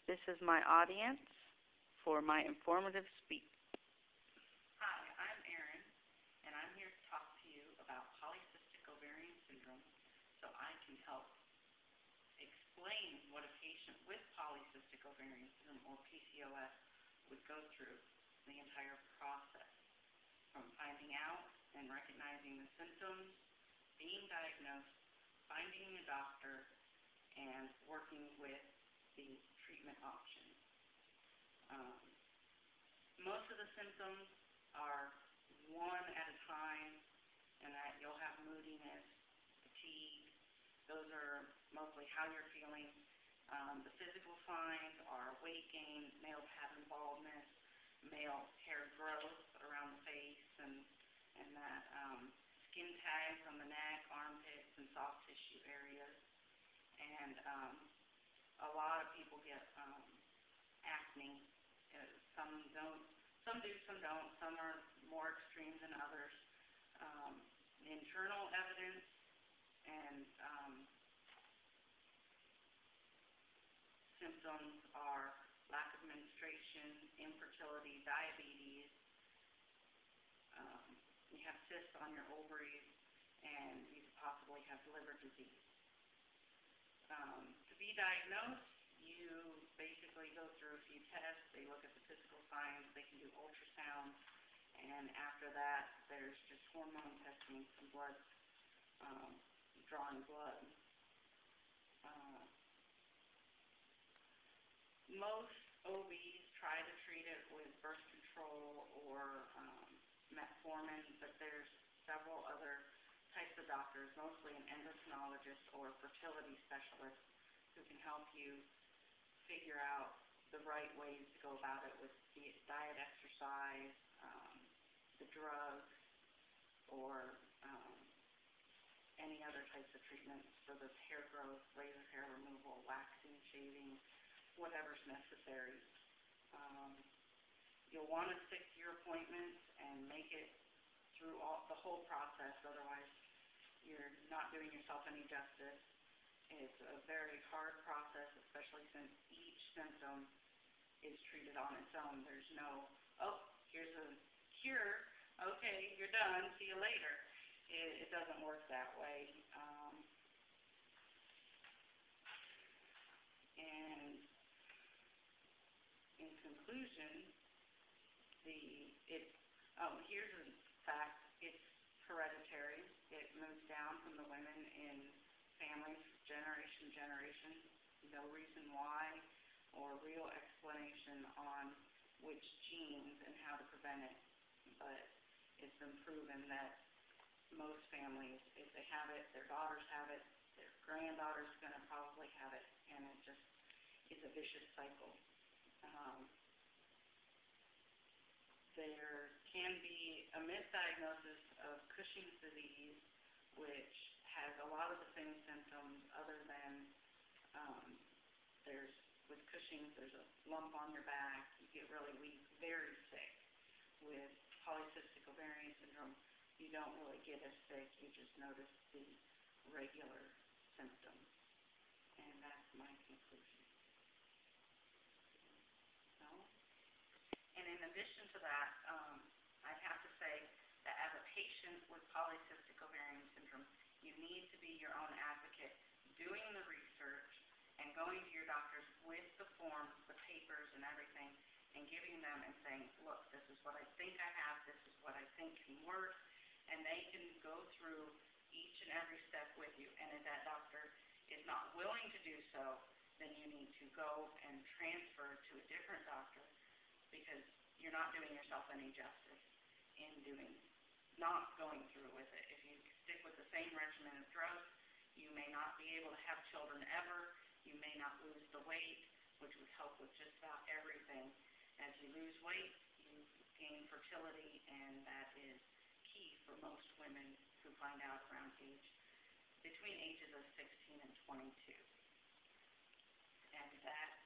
This is my audience for my informative speech. Hi, I'm Erin, and I'm here to talk to you about polycystic ovarian syndrome so I can help explain what a patient with polycystic ovarian syndrome, or PCOS, would go through the entire process, from finding out and recognizing the symptoms, being diagnosed, finding a doctor, and working with the treatment options. Most of the symptoms are one at a time, and that you'll have moodiness, fatigue. Those are mostly how you're feeling. The physical signs are weight gain, male pattern baldness, male hair growth around the face, and that skin tags on the neck, armpits, and soft tissue areas. And a lot of people get acne. Some don't. Some do, some don't. Some are more extreme than others. Internal evidence and symptoms are lack of menstruation, infertility, diabetes. You have cysts on your ovaries, and you could possibly have liver disease. To be diagnosed, you basically go through a few tests. They look at the physical signs. They can do ultrasound, and after that, there's just hormone testing, some blood, drawing blood. Most OBs try to treat it with birth control or metformin, but there's several other types of doctors, mostly an endocrinologist or a fertility specialist, who can help you figure out the right ways to go about it with diet, exercise, the drugs, or any other types of treatments for the hair growth, laser hair removal, waxing, shaving, whatever's necessary. You'll want to stick to your appointments and make it through the whole process, otherwise you're not doing yourself any justice. It's a very hard process, especially since each symptom is treated on its own. There's no, oh, here's a cure, okay, you're done, see you later. It doesn't work that way. And in conclusion, here's a fact. It's hereditary. It moves down from the women in families, generation to generation. No reason why or real explanation on which genes and how to prevent it. But it's been proven that most families, if they have it, their daughters have it, their granddaughter's going to probably have it, and it just is a vicious cycle. There can be a misdiagnosis of Cushing's disease, which has a lot of the same symptoms other than with Cushing's, there's a lump on your back, you get really weak, very sick. With polycystic ovarian syndrome, you don't really get as sick, you just notice the regular symptoms. And that's my conclusion. And in addition to that, I'd have to say that as a patient with polycystic ovarian syndrome, you need to be your own advocate, doing the research and going to your doctors with the forms, the papers, and everything, and giving them and saying, look, this is what I think I have, this is what I think can work, and they can go through each and every step with you. And if that doctor is not willing to do so, then you need to go and transfer to a different doctor, because you're not doing yourself any justice in not going through with it. If you stick with the same regimen of drugs, you may not be able to have children ever. You may not lose the weight, which would help with just about everything. As you lose weight, you gain fertility, and that is key for most women who find out around between ages of 16 and 22. And that